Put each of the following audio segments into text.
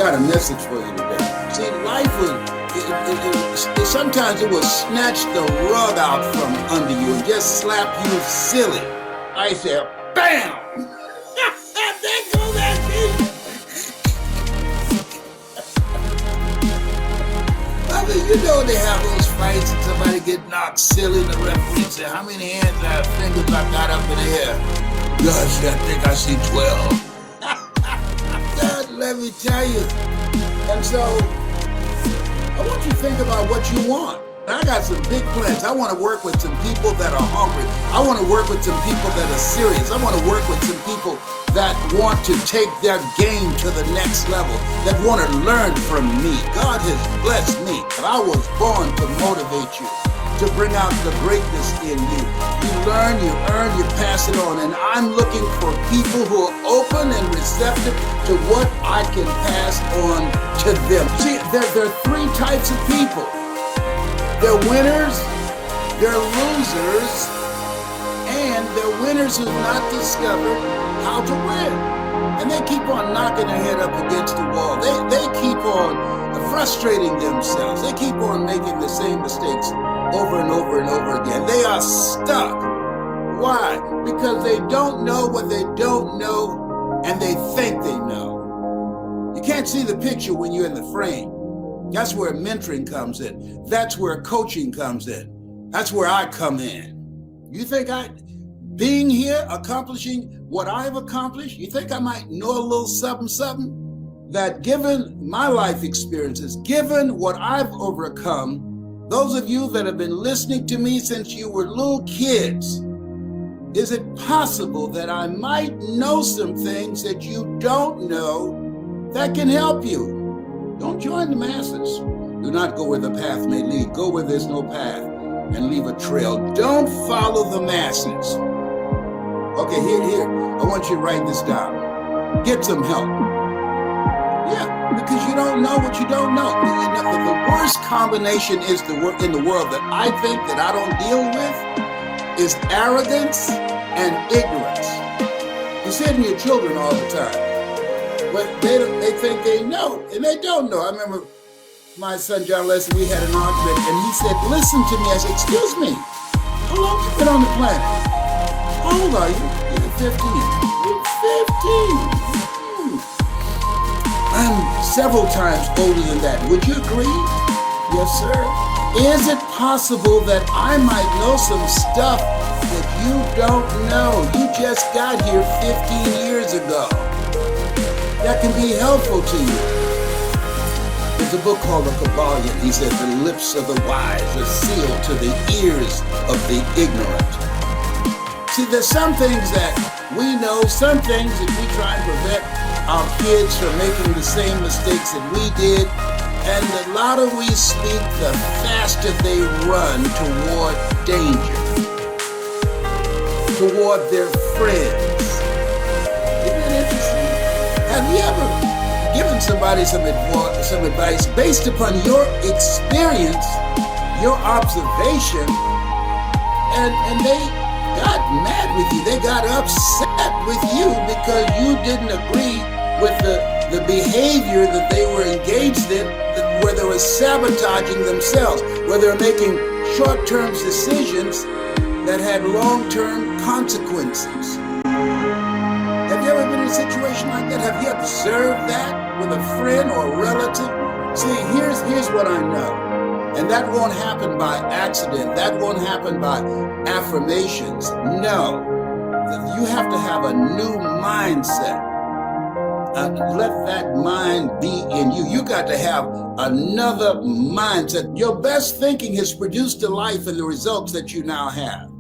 got a message for you today. See, life sometimes it will snatch the rug out from under you and just slap you silly. I said, bam! There goes that key. I mean, you know they have those fights and somebody get knocked silly and the referee say, how many hands and fingers I got up in the air? Gosh, I think I see 12. God, let me tell you. And so, I want you to think about what you want. I got some big plans. I want to work with some people that are hungry. I want to work with some people that are serious. I want to work with some people that want to take their game to the next level, that want to learn from me. God has blessed me, and I was born to motivate you, to bring out the greatness in you. You learn, you earn, you pass it on. And I'm looking for people who are open and receptive to what I can pass on to them. See, there are three types of people. They're winners, they're losers, and they're winners who not discovered how to win. And they keep on knocking their head up against the wall. They keep on frustrating themselves. They keep on making the same mistakes over and over and over again. They are stuck. Why? Because they don't know what they don't know, and they think they know. You can't see the picture when you're in the frame. That's where mentoring comes in. That's where coaching comes in. That's where I come in. You think being here, accomplishing what I've accomplished, you think I might know a little something? That given my life experiences, given what I've overcome, those of you that have been listening to me since you were little kids, is it possible that I might know some things that you don't know that can help you? Don't join the masses. Do not go where the path may lead. Go where there's no path and leave a trail. Don't follow the masses. Okay, here. I want you to write this down. Get some help. Yeah, because you don't know what you don't know. The worst combination in the world that I think that I don't deal with is arrogance and ignorance. You say it to your children all the time. But they think they know, and they don't know. I remember my son, John Leslie, we had an argument, and he said, listen to me. I said, excuse me, how long have you been on the planet? How old are you? You're 15. You're 15. I'm several times older than that. Would you agree? Yes, sir. Is it possible that I might know some stuff that you don't know? You just got here 15 years ago. That can be helpful to you. There's a book called Accomodation. He said, the lips of the wise are sealed to the ears of the ignorant. See, there's some things that we know, some things that we try and prevent our kids from making the same mistakes that we did. And the louder we speak, the faster they run toward danger, toward their friends. Isn't it interesting? Have you ever given somebody some advice based upon your experience, your observation, and they got mad with you? They got upset with you because you didn't agree with the behavior that they were engaged in, where they were sabotaging themselves, where they were making short-term decisions that had long-term consequences. Have you ever been in a situation like that? Have you observed that with a friend or a relative? See, here's what I know. And that won't happen by accident. That won't happen by affirmations. No. You have to have a new mindset. Let that mind be in you. You got to have another mindset. Your best thinking has produced the life and the results that you now have.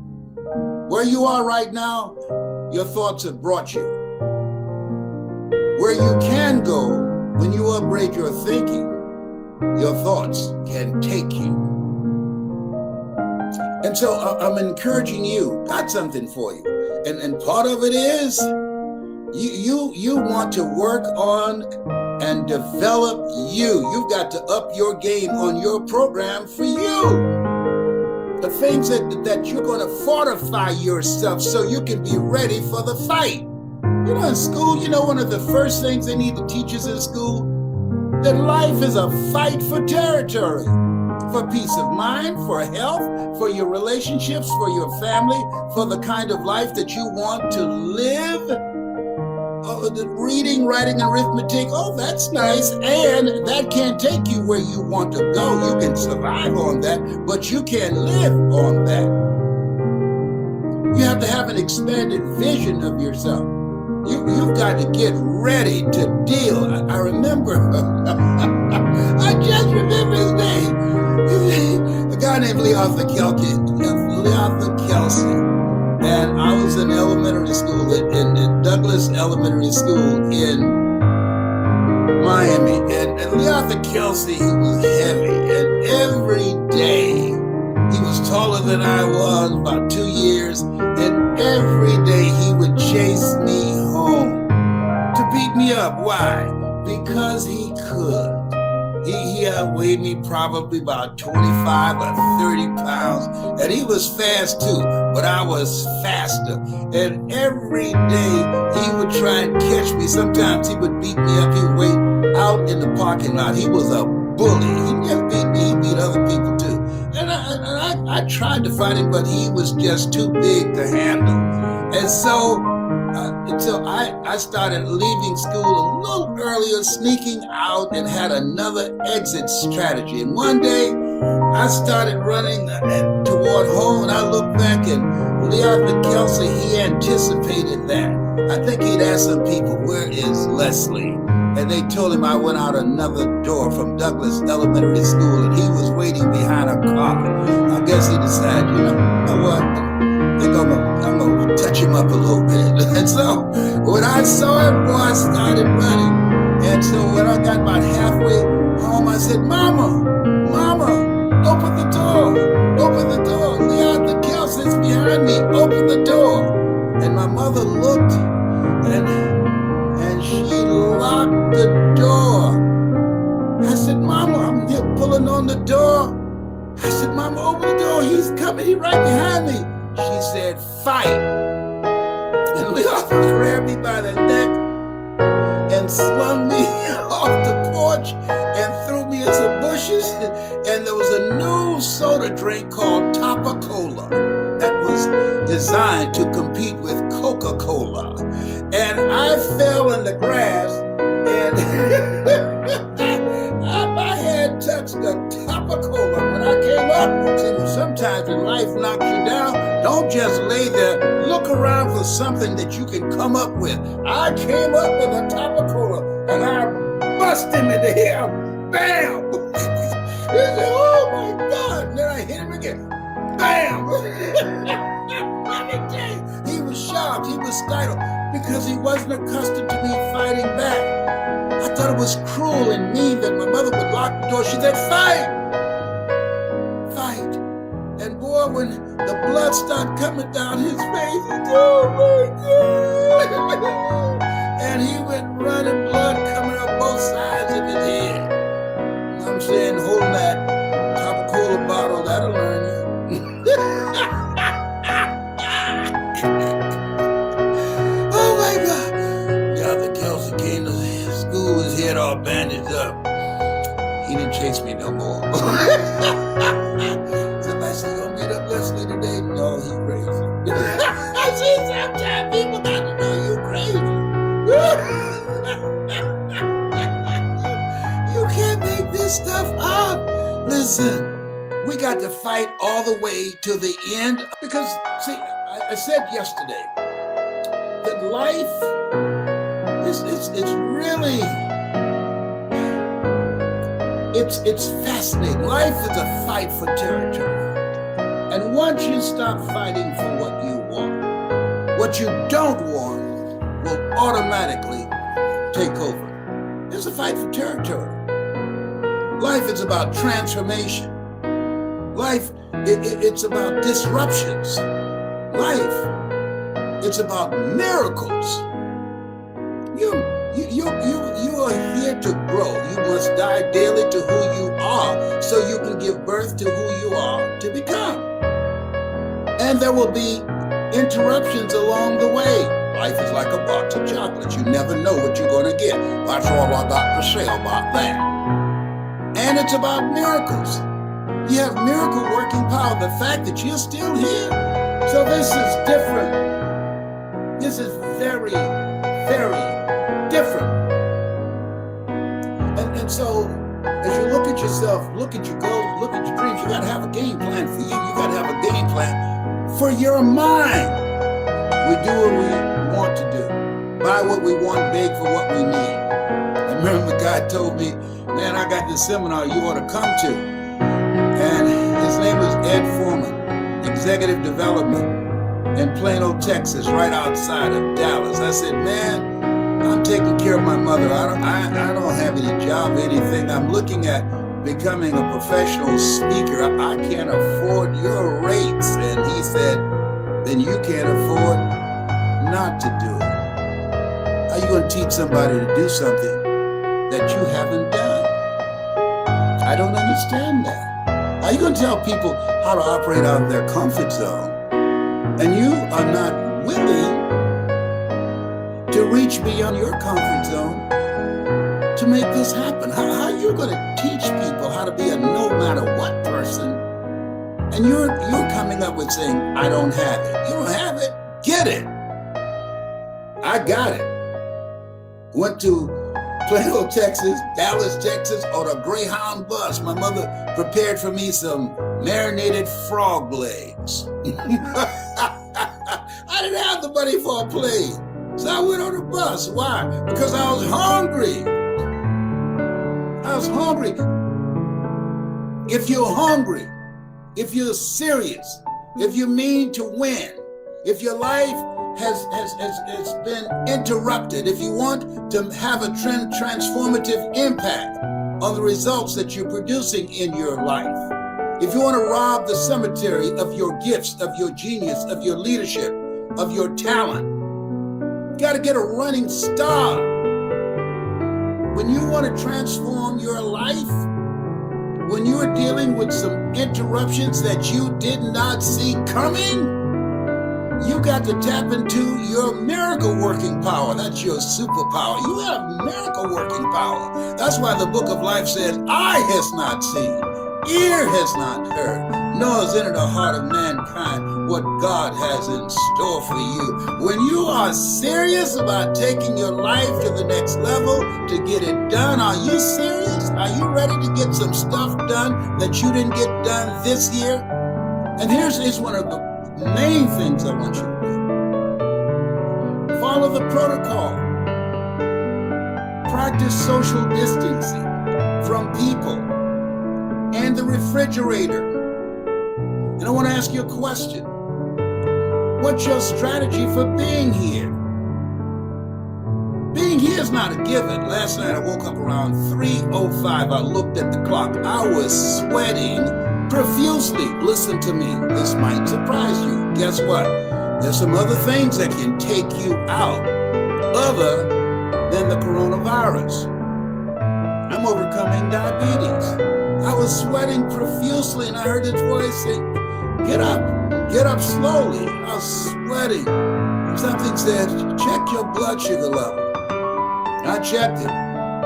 Where you are right now, your thoughts have brought you. Where you can go when you upgrade your thinking, your thoughts can take you. And so I'm encouraging you, got something for you. And part of it is you want to work on and develop you. You've got to up your game on your program for you. The things that you're going to fortify yourself so you can be ready for the fight. You know, in school, one of the first things they need to teach us in school that life is a fight for territory, for peace of mind, for health, for your relationships, for your family, for the kind of life that you want to live. Reading, writing, and arithmetic, oh, that's nice, and that can't take you where you want to go. You can survive on that, but you can't live on that. You have to have an expanded vision of yourself. You've got to get ready to deal. I remember, I just remember his name. A guy named Leotha Kelsey. And I was in elementary school, in Douglas Elementary School in Miami. And Leotha Kelsey, he was heavy. And every day, he was taller than I was, about 2 years. And every day he would chase me home to beat me up. Why? Because he could. He outweighed me probably about 25 or 30 pounds. And he was fast too, but I was faster. And every day he would try and catch me. Sometimes he would beat me up. He would wait out in the parking lot. He was a bully. He just beat me. He beat other people too. And I tried to fight him, but he was just too big to handle. And so until I started leaving school a little earlier, sneaking out, and had another exit strategy. And one day I started running toward home, and I looked back, and Leotha Kelsey, he anticipated that. I think he'd asked some people, "Where is Leslie?" And they told him I went out another door from Douglas Elementary School, and he was waiting behind a car. I guess he decided, you know what? I think I'm gonna touch him up a little bit. And so when I saw him, I started running. And so when I got about halfway home, I said, Mama, open the door. Open the door. Leotha Kelsey's behind me. Open the door. And my mother looked, and she locked the door. I said, Mama, I'm here pulling on the door. I said, Mama, open the door. He's coming. He's right behind me. She said, fight. And Leotha grabbed me by the neck and slung me off the porch and threw me in some bushes. And there was a new soda drink called Topa-Cola that was designed to compete with Coca-Cola. And I fell in the grass, and my head touched the Topa-Cola. When I came up, sometimes when life knocks you down, don't just lay there. Look around for something that you can come up with. I came up with a Topa-Cola, and I bust him into him. Bam! He said, oh my God. And then I hit him again. Bam! He was shocked. He was startled because he wasn't accustomed to me fighting back. I thought it was cruel and mean that my mother would lock the door. She said, fight! And boy, when the blood started coming down his face, he said, oh my God! And he went running, blood coming up both sides of his head. And I'm saying, hold that Topa-Cola bottle, that'll learn you. Oh my God! Leotha Kelsey came to school with his head all bandaged up. He didn't chase me no more. Somebody said, you gonna beat up Leslie today? No, he crazy. I see sometimes people got to know you crazy. You can't make this stuff up. Listen, we got to fight all the way to the end. Because, see, I said yesterday that life it's really, it's fascinating. Life is a fight for territory. And once you stop fighting for what you want, what you don't want will automatically take over. It's a fight for territory. Life is about transformation. Life, it's about disruptions. Life, it's about miracles. You are here to grow. You must die daily to who you are so you can give birth to who you are to become. And there will be interruptions along the way. Life is like a box of chocolates. You never know what you're going to get. That's all I got to say about that. And it's about miracles. You have miracle working power. The fact that you're still here. So this is different. This is very, very different. And so as you look at yourself, look at your goals, look at your dreams, you got to have a game plan for you. You got to have a game plan for your mind. We do what we want to do. Buy what we want, beg for what we need. I remember the guy told me, man, I got this seminar you ought to come to. And his name was Ed Foreman, Executive Development in Plano, Texas, right outside of Dallas. I said, man, I'm taking care of my mother. I don't have any job or anything. I'm looking at becoming a professional speaker. I can't afford your rates. And he said, then you can't afford not to do it. How are you going to teach somebody to do something that you haven't done? I don't understand that. How are you going to tell people how to operate out of their comfort zone and you are not willing to reach beyond your comfort zone to make this happen? How are you going to teach people how to be a no matter what person? And you're coming up with saying, I don't have it. You don't have it? Get it. I got it. Went to Plano, Texas, Dallas, Texas on a Greyhound bus. My mother prepared for me some marinated frog legs. I didn't have the money for a plane. So I went on a bus. Why? Because I was hungry. I was hungry. If you're hungry, if you're serious, if you mean to win, if your life has been interrupted, if you want to have a transformative impact on the results that you're producing in your life, if you want to rob the cemetery of your gifts, of your genius, of your leadership, of your talent, you got to get a running start. When you want to transform your life, when you are dealing with some interruptions that you did not see coming, you got to tap into your miracle working power. That's your superpower. You have miracle working power. That's why the book of life says, eye has not seen, ear has not heard, nor has entered the heart of mankind what God has in store for you. When you are serious about taking your life to the next level to get it done, are you serious? Are you ready to get some stuff done that you didn't get done this year? And here's one of the main things I want you to do. Follow the protocol. Practice social distancing from people and the refrigerator. And I want to ask you a question. What's your strategy for being here? Being here is not a given. Last night I woke up around 3:05. I looked at the clock. I was sweating profusely. Listen to me. This might surprise you. Guess what? There's some other things that can take you out other than the coronavirus. I'm overcoming diabetes. I was sweating profusely and I heard this voice say, get up slowly. I was sweating. Something said, check your blood sugar level. I checked it.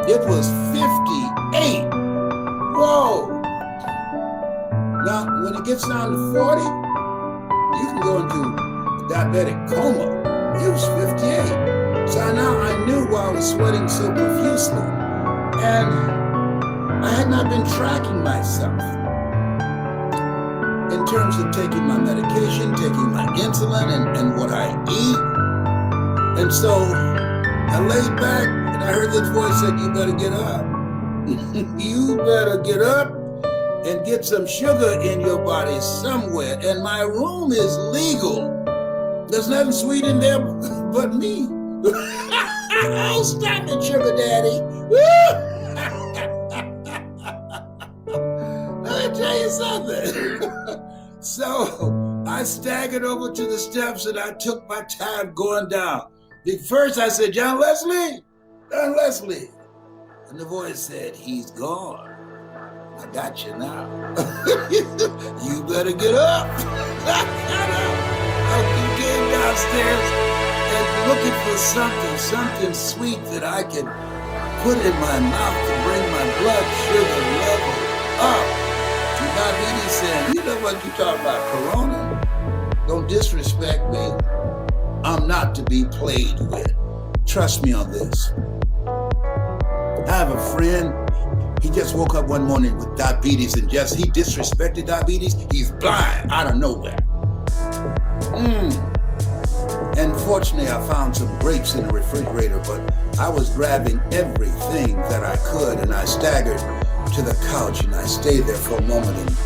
It was 58. Whoa. Now, when it gets down to 40, you can go into a diabetic coma. It was 58. So now I knew why I was sweating so profusely. And I had not been tracking myself in terms of taking my medication, taking my insulin, and what I eat. And so I laid back and I heard this voice said, you better get up. You better get up and get some sugar in your body somewhere. And my room is legal. There's nothing sweet in there but me. Oh, stop it, sugar daddy. Let me tell you something. So I staggered over to the steps and I took my time going down. First I said, John Leslie. And the voice said, he's gone. I got you now. You better get up. I came downstairs and looking for something sweet that I can put in my mouth to bring my blood sugar level up. You diabetes saying, you know what you talk about, Corona? Don't disrespect me. I'm not to be played with. Trust me on this. I have a friend, he just woke up one morning with diabetes and he disrespected diabetes. He's blind out of nowhere. And fortunately, I found some grapes in the refrigerator, but I was grabbing everything that I could, and I staggered to the couch, and I stayed there for a moment, and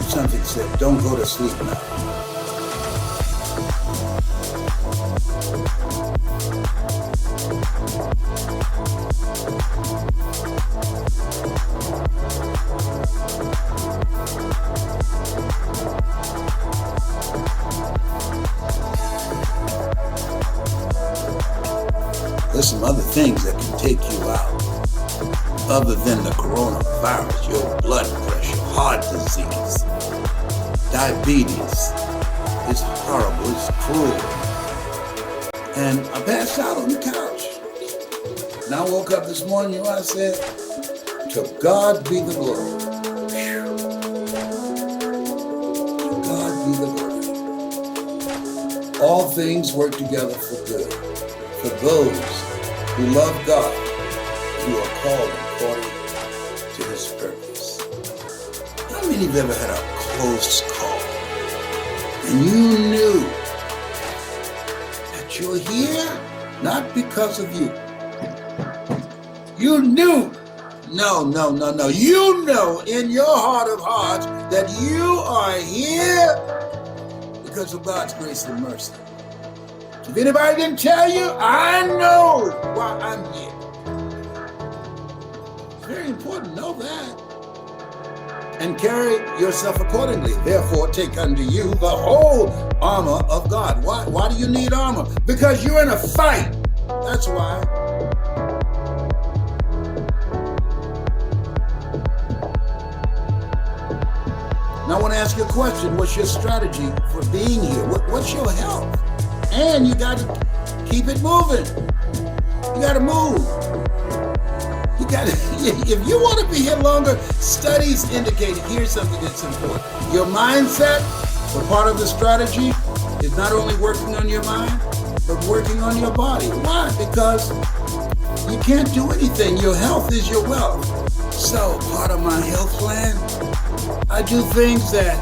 something said, don't go to sleep now. There's some other things that can take you out other than the coronavirus, your blood pressure, heart disease, diabetes. It's horrible, it's cruel. And I passed out on the couch. And I woke up this morning, you know what I said? To God be the glory. To God be the glory. All things work together for good. For those who love God, who are called according to his purpose. How many of you ever had a close call and you knew that you're here not because of you? You knew, no. You know in your heart of hearts that you are here because of God's grace and mercy. If anybody didn't tell you, I know why I'm here. It's very important to know that. And carry yourself accordingly. Therefore, take unto you the whole armor of God. Why do you need armor? Because you're in a fight. That's why. Now I want to ask you a question. What's your strategy for being here? What's your health? And you got to keep it moving. You got to move. You got to, if you want to be here longer, studies indicate, here's something that's important. Your mindset, for part of the strategy, is not only working on your mind, but working on your body. Why? Because you can't do anything. Your health is your wealth. So part of my health plan, I do things that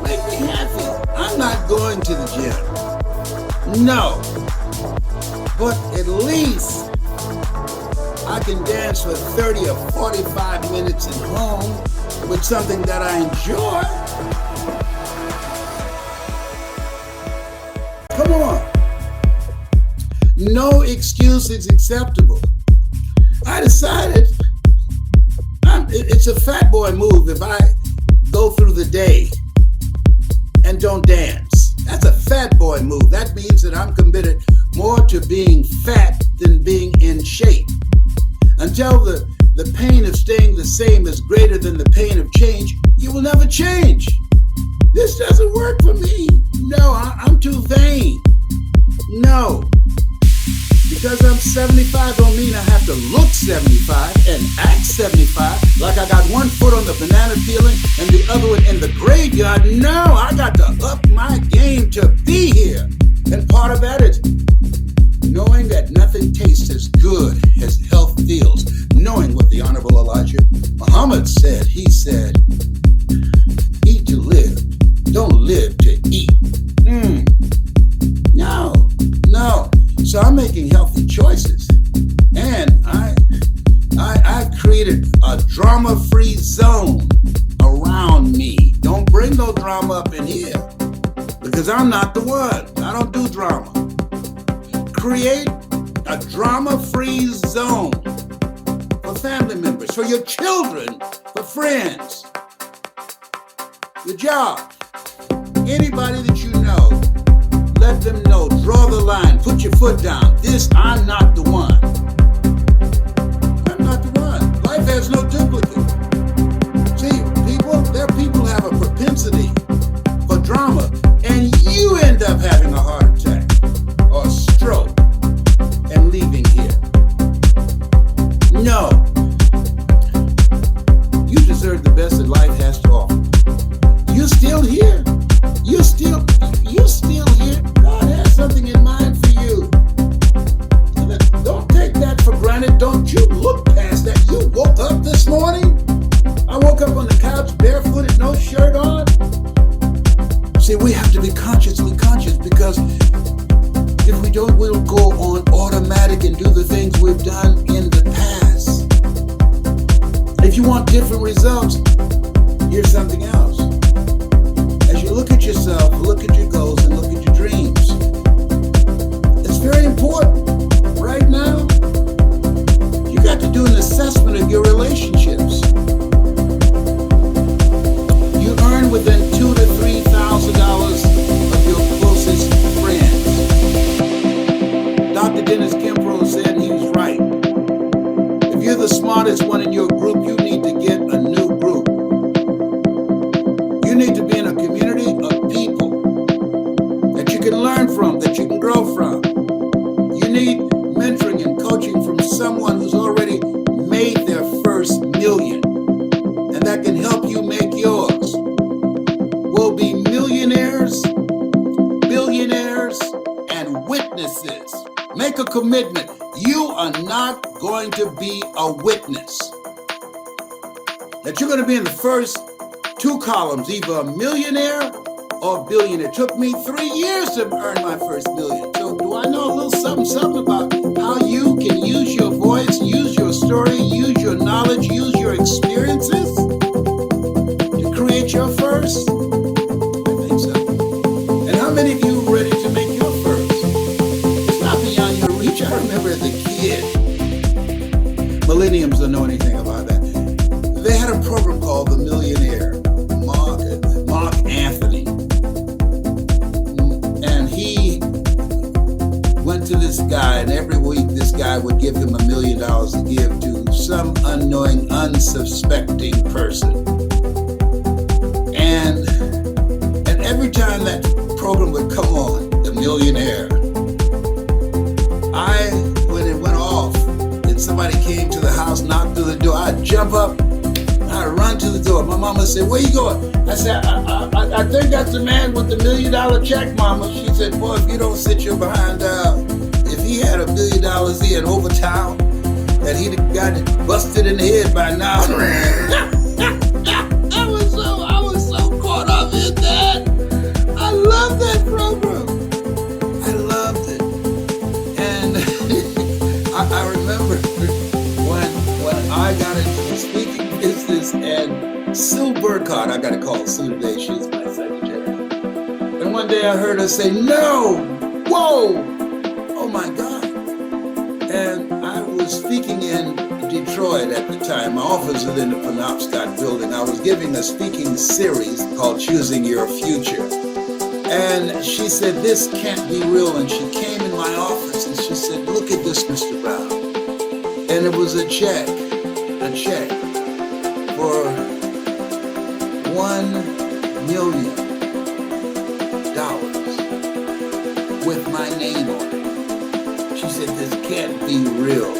make me happy. I'm not going to the gym. No. But at least I can dance for 30 or 45 minutes at home with something that I enjoy. Come on. No excuse is acceptable. I decided it's a fat boy move if I go through the day and don't dance. That's a fat boy move. That means that I'm committed more to being fat than being in shape. Until the pain of staying the same is greater than the pain of change, you will never change. This doesn't work for me. No, I'm too vain. No. Because I'm 75 don't mean I have to look 75 and act 75 like I got one foot on the banana peeling and the other one in the graveyard. No, I got to up my game to be here. And part of that is knowing that nothing tastes as good as health feels. Knowing what the Honorable Elijah Muhammad said. He said, eat to live, don't live to eat. No. So I'm making healthy choices. And I created a drama-free zone around me. Don't bring no drama up in here because I'm not the one. I don't do drama. Create a drama-free zone for family members, for your children, for friends, your job, anybody that you know. Let them know, draw the line, put your foot down. I'm not the one. I'm not the one. Life has no duplicate. See, people have a propensity for drama, and you end up having a heart attack. do the things we've done in the past. If you want different results, here's something else. As you look at yourself, look at your goals, and look at your dreams, it's very important. Right now, you got to do an assessment of your relationships. You earn within $2,000 to $3,000 of your closest friends. Dr. Dennis Kimbrough said he was right. If you're the smartest one in your group, you need to get a new group. You need to be in a community of people that you can learn from, that you can grow from. You need mentoring and coaching from someone who's already made their first million, and that can help you make yours. We'll be millionaires, billionaires, and witnesses. Make a commitment. You are not going to be a witness. That you're going to be in the first two columns, either a millionaire or a billionaire. It took me 3 years to earn my first million. So do I know a little something about how you can use your voice, use your story, use your knowledge, use your experiences to create your first? I think so. And how many of you are ready to make your first? It's not beyond your reach. I remember as a kid, millenniums don't know anything about that. They had a program called The Millionaire. Mark Anthony. And he went to this guy, and every week this guy would give him $1 million to give to some unknowing, unsuspecting person. And every time that program would come on, The Millionaire, when it went off and somebody came to the house, knocked on the door, I'd jump up, I'd run to the door. My mama said, "Where you going?" I said, I think that's the man with the $1 million check, Mama. She said, "Boy, if you don't sit your behind down, if he had $1 million he had over town, that he'd have got it busted in the head by now." I was so caught up in that. I love that program. I loved it. And I remember when I got into the speaking business, and Sue Burkhardt, I got to call Sue today, she's my secretary. And one day I heard her say, "No, whoa, oh my God." And I was speaking in Detroit at the time. My office was in the Penobscot building. I was giving a speaking series called Choosing Your Future. And she said, "This can't be real." And she came in my office and she said, "Look at this, Mr. Brown." And it was a check for $1 million with my name on it. She said, "This can't be real."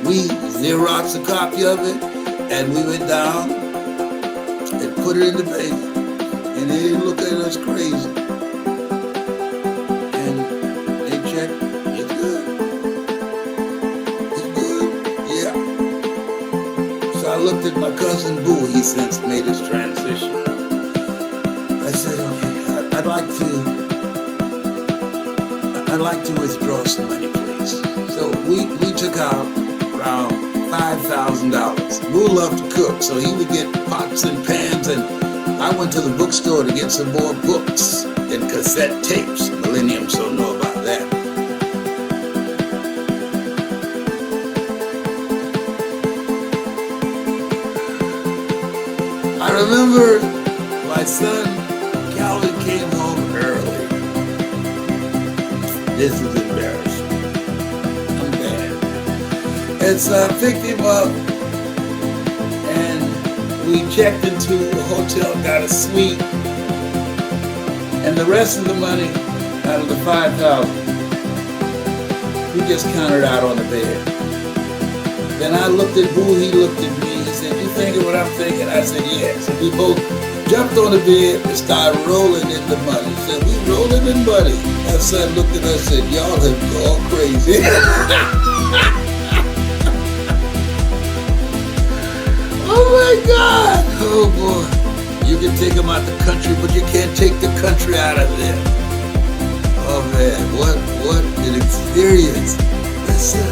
We Xeroxed a copy of it, and we went down and put it in the bank, and they looked at us crazy. And they checked, "It's good. It's good, yeah." So I looked at my cousin Boo. He since made his transition. I said, "Okay, I'd like to withdraw some money, please." So we took out around $5,000. Boo loved to cook, so he would get pots and pans, and I went to the bookstore to get some more books and cassette tapes. Millenniums don't know about that. I remember my son Khalid came home early. This is embarrassing. I'm bad. And so I picked him up, and we checked into a hotel, got a suite, and the rest of the money out of the $5,000, we just counted out on the bed. Then I looked at Boo, he looked at me, he said, "You thinking what I'm thinking?" I said, "Yes." And we both jumped on the bed and started rolling in the money. He said, "We rolling in money." My son looked at us and said, "Y'all have gone crazy." Oh my God! Oh boy. You can take them out the country, but you can't take the country out of there. Oh man, what an experience. Listen,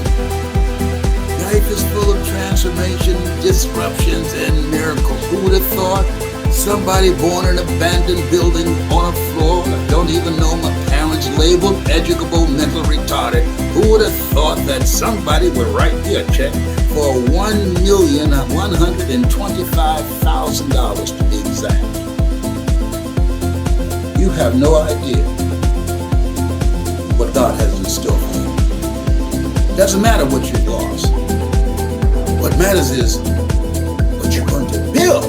life is full of transformation, disruptions, and miracles. Who would have thought somebody born in an abandoned building on a floor that don't even know my parents, labeled educable mental retarded? Who would have thought that somebody would write me a check for $1,125,000 to be exact? You have no idea what God has in store for you. Doesn't matter what you've lost. What matters is what you're going to build.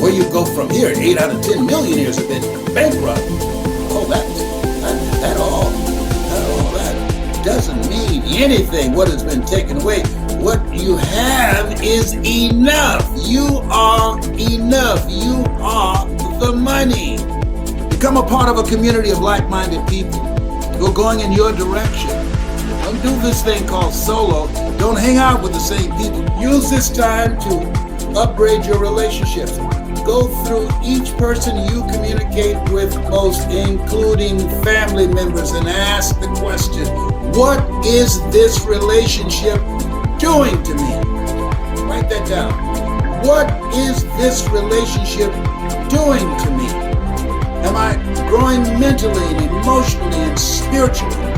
Where you go from here. 8 out of 10 millionaires have been bankrupt. Oh, that doesn't mean anything. What has been taken away. What you have is enough. You are enough. You are the money. Become a part of a community of like-minded people who are going in your direction. Don't do this thing called solo. Don't hang out with the same people. Use this time to upgrade your relationships. Go through each person you communicate with most, including family members, and ask the question, what is this relationship doing to me? Write that down. What is this relationship doing to me? Am I growing mentally and emotionally and spiritually?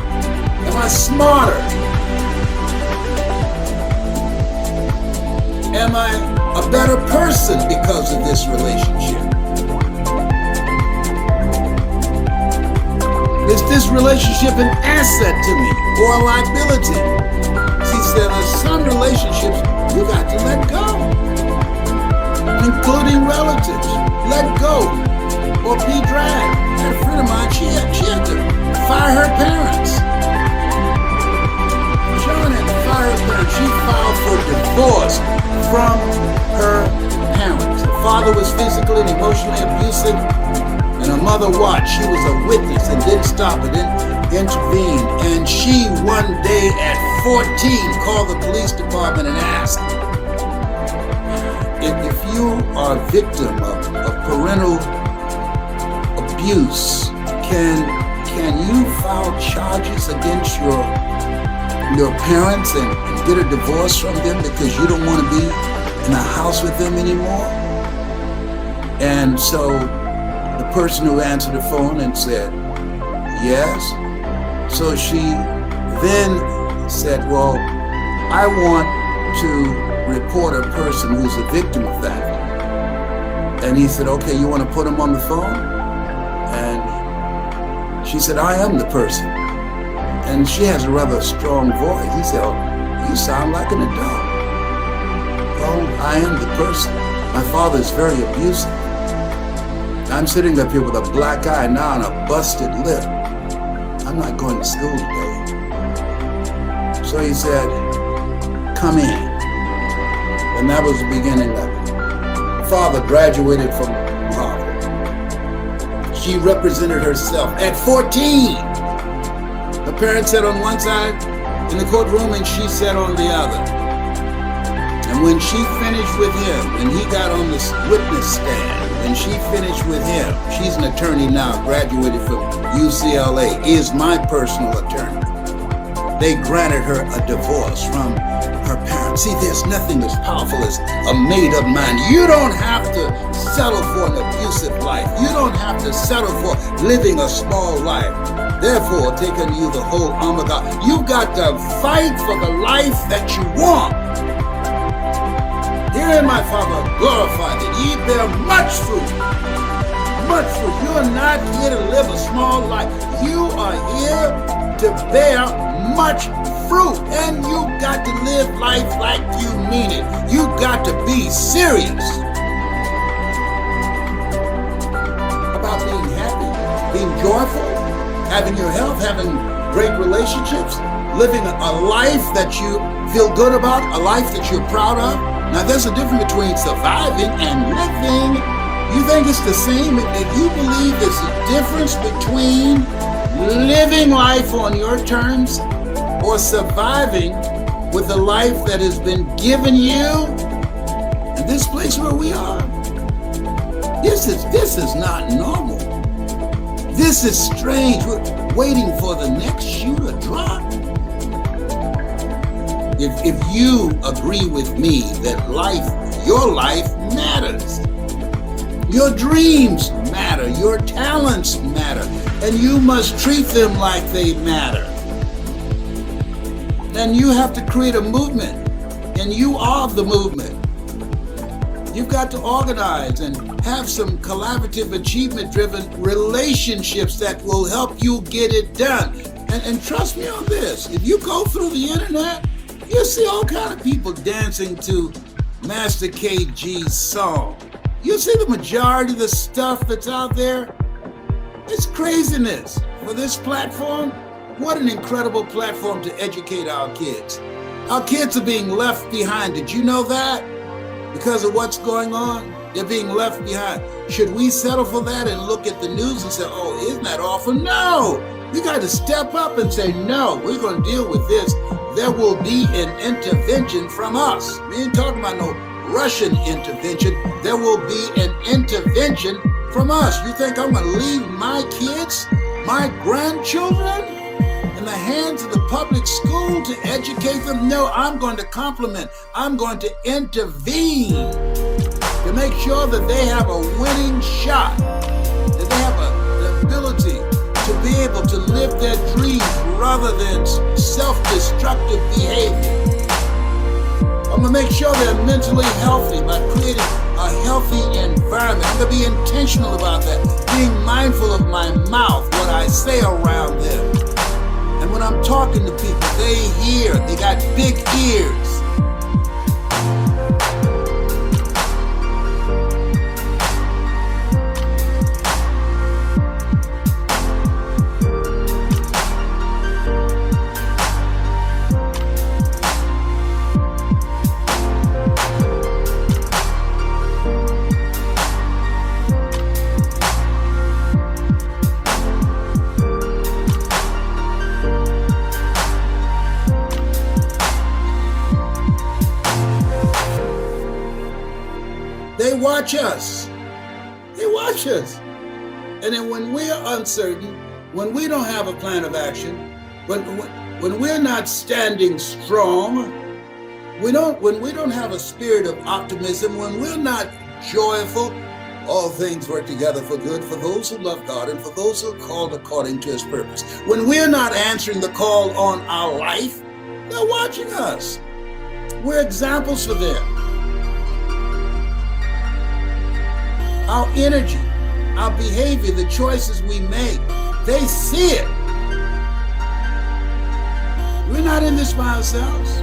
Am I smarter? Am I a better person because of this relationship? Is this relationship an asset to me or a liability? She said, in some relationships, you got to let go, including relatives. Let go or be dragged. I had a friend of mine, she had to fire her parents. John had to fire her parents. She filed for divorce from her parents. Her father was physically and emotionally abusive, and her mother watched. She was a witness and didn't stop it, didn't intervene. And she, one day at 14, called the police department and asked, if you are a victim of parental abuse, can you file charges against your parents and get a divorce from them because you don't want to be in a house with them anymore? And so the person who answered the phone and said, yes. So she then said, well, I want to report a person who's a victim of that. And he said, okay, you want to put him on the phone? And she said, I am the person. And she has a rather strong voice. He said, oh, you sound like an adult. Well, I am the person. My father is very abusive. I'm sitting up here with a black eye now and a busted lip. I'm not going to school today. So he said, come in. And that was the beginning of it. Father graduated from Harvard. She represented herself at 14. Her parents sat on one side in the courtroom and she sat on the other. And when she finished with him, and he got on the witness stand, and she finished with him, she's an attorney now, graduated from UCLA, is my personal attorney. They granted her a divorce from her parents. See, there's nothing as powerful as a made-up mind. You don't have to settle for an abusive life. You don't have to settle for living a small life. Therefore, take unto you the whole armor of God. You got to fight for the life that you want. Herein my Father glorified that ye bear much fruit. Much fruit. You are not here to live a small life. You are here to bear much fruit. And you got to live life like you mean it. You got to be serious about being happy, being joyful, having your health, having great relationships, living a life that you feel good about, a life that you're proud of. Now, there's a difference between surviving and living. You think it's the same? If you believe there's a difference between living life on your terms or surviving with the life that has been given you in this place where we are, this is not normal. This is strange. We're waiting for the next shoe to drop. if you agree with me that your life matters, your dreams matter, your talents matter, and you must treat them like they matter. Then you have to create a movement, and you are the movement. You've got to organize and have some collaborative, achievement-driven relationships that will help you get it done. And trust me on this, if you go through the internet, you'll see all kind of people dancing to Master KG's song. You'll see the majority of the stuff that's out there. It's craziness. For this platform, what an incredible platform to educate our kids. Our kids are being left behind. Did you know that? Because of what's going on, they're being left behind. Should we settle for that and look at the news and say, oh, isn't that awful? No, we got to step up and say, no, we're going to deal with this. There will be an intervention from us. We ain't talking about no Russian intervention. There will be an intervention from us. You think I'm going to leave my kids, my grandchildren, in the hands of the public school to educate them? No, I'm going to complement. I'm going to intervene to make sure that they have a winning shot, that they have the ability to be able to live their dreams rather than self-destructive behavior. I'm going to make sure they're mentally healthy by creating a healthy environment. I'm going to be intentional about that, being mindful of my mouth, what I say around them. And when I'm talking to people, they hear, they got big ears. They watch us. They watch us. And then when we're uncertain, when we don't have a plan of action, when we're not standing strong, when we don't have a spirit of optimism, when we're not joyful, all things work together for good for those who love God and for those who are called according to his purpose. When we're not answering the call on our life, they're watching us. We're examples for them. Our energy, our behavior, the choices we make, they see it. We're not in this by ourselves.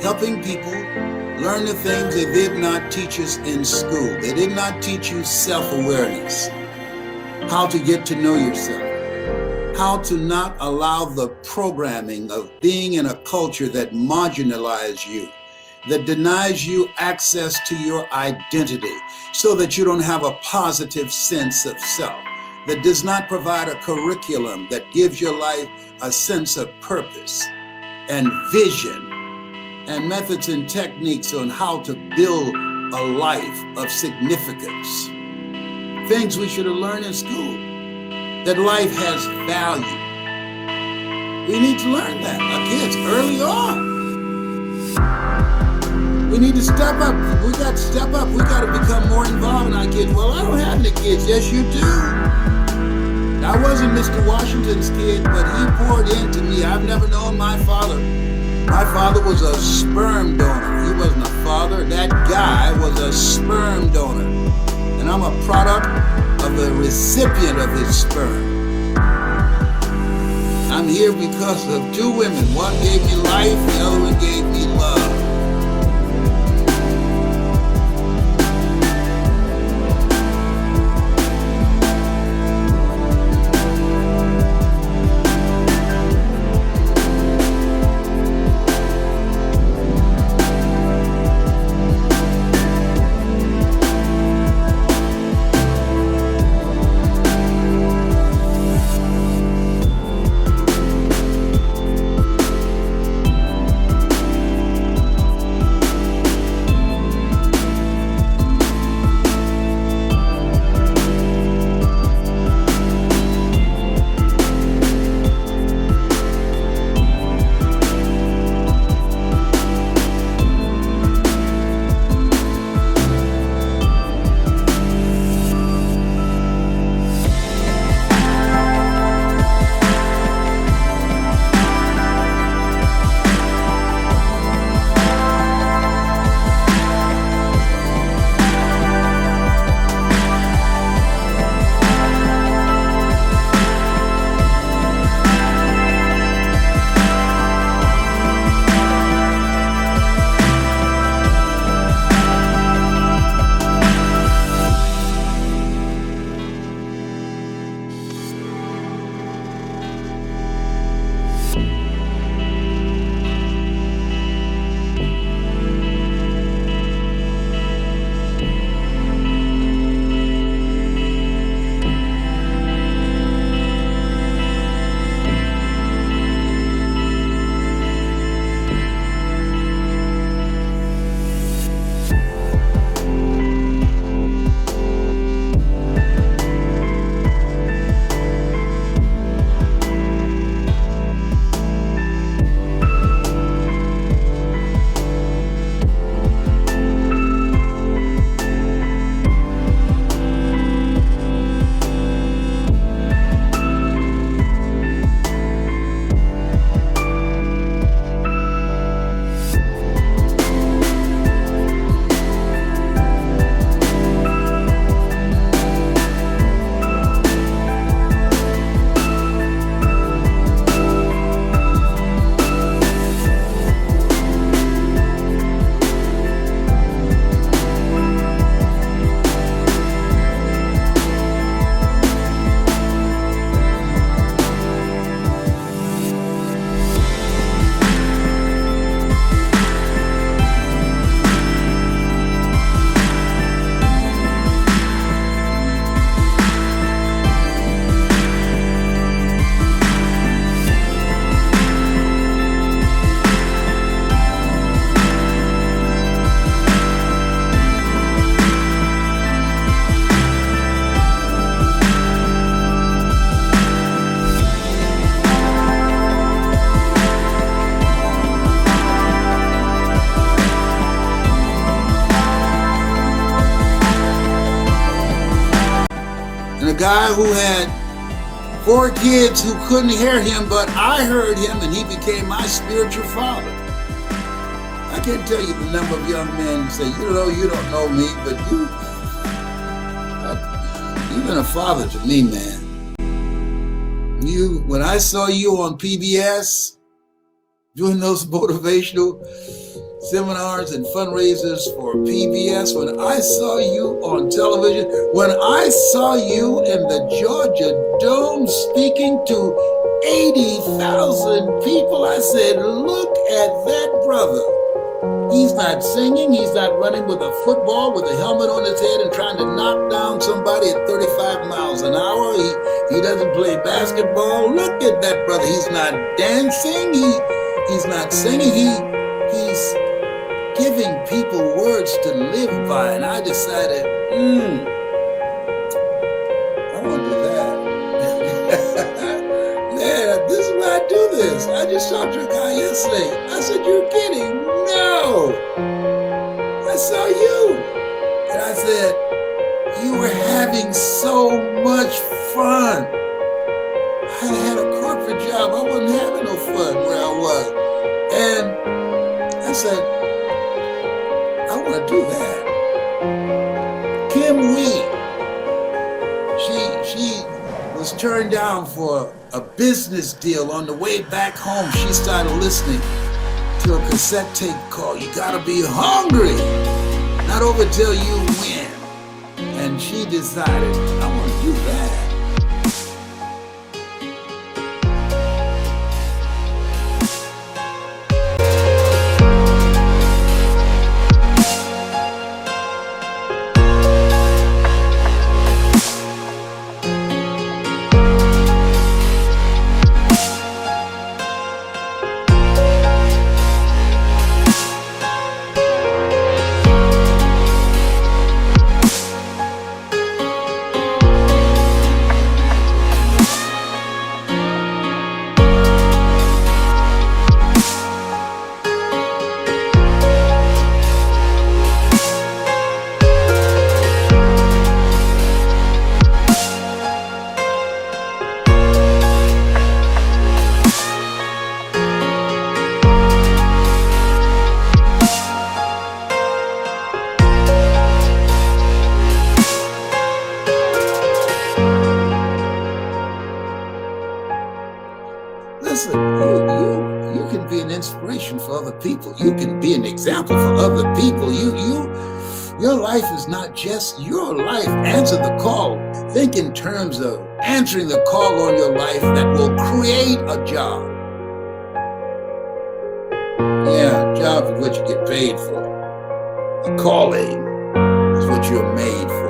Helping people learn the things they did not teach us in school. They did not teach you self-awareness, how to get to know yourself, how to not allow the programming of being in a culture that marginalizes you, that denies you access to your identity so that you don't have a positive sense of self, that does not provide a curriculum that gives your life a sense of purpose and vision, and methods and techniques on how to build a life of significance. Things we should have learned in school. that life has value. We need to learn that, our kids, early on. We need to step up. We got to step up. We got to become more involved in our kids. Well, I don't have any kids. Yes, you do. I wasn't Mr. Washington's kid, but he poured into me. I've never known my father. My father was a sperm donor. He wasn't a father. That guy was a sperm donor. And I'm a product of the recipient of his sperm. I'm here because of two women. One gave me life, the other one gave me love. Guy who had 4 kids who couldn't hear him, but I heard him and he became my spiritual father. I can't tell you the number of young men who say, you don't know me, but you've been a father to me, man. When I saw you on PBS doing those motivational seminars and fundraisers for PBS, when I saw you on television, when I saw you in the Georgia Dome speaking to 80,000 people, I said, look at that brother. He's not singing, he's not running with a football with a helmet on his head and trying to knock down somebody at 35 miles an hour. He doesn't play basketball. Look at that brother. He's not dancing, he's not singing, he's giving people words to live by. And I decided, I want to do that. this. I just talked to a guy yesterday. I said, you're kidding. No. I saw you. And I said, you were having so much fun. I had a corporate job. I wasn't having no fun where I was. And I said, I want to do that. Kim Wee, she was turned down for a business deal. On the way back home, she started listening to a cassette tape called You Gotta Be Hungry, Not Over Till You Win. And she decided, I want to do that. People, you can be an example for other people. Your life is not just your life. Answer the call. Think in terms of answering the call on your life that will create a job. Yeah, a job is what you get paid for. A calling is what you're made for.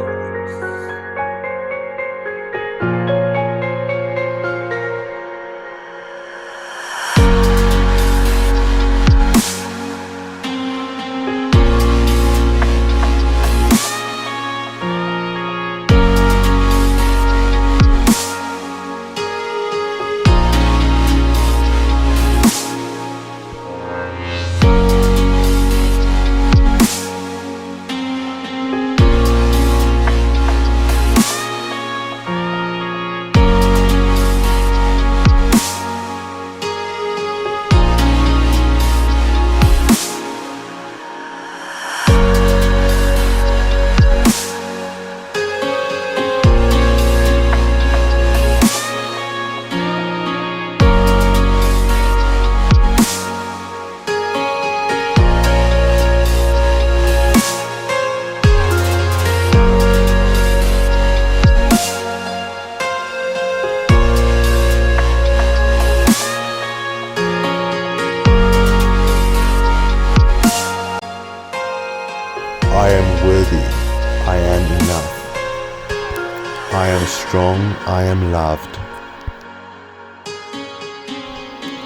Strong, I am loved.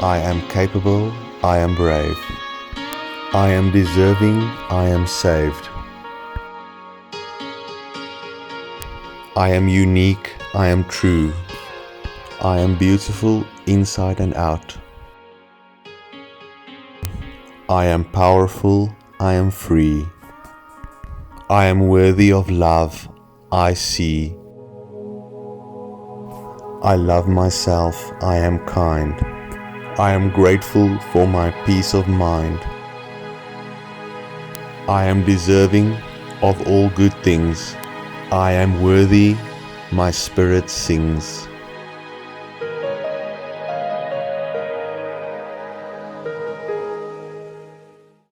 I am capable, I am brave. I am deserving, I am saved. I am unique, I am true. I am beautiful inside and out. I am powerful, I am free. I am worthy of love, I see. I love myself, I am kind. I am grateful for my peace of mind. I am deserving of all good things. I am worthy, my spirit sings.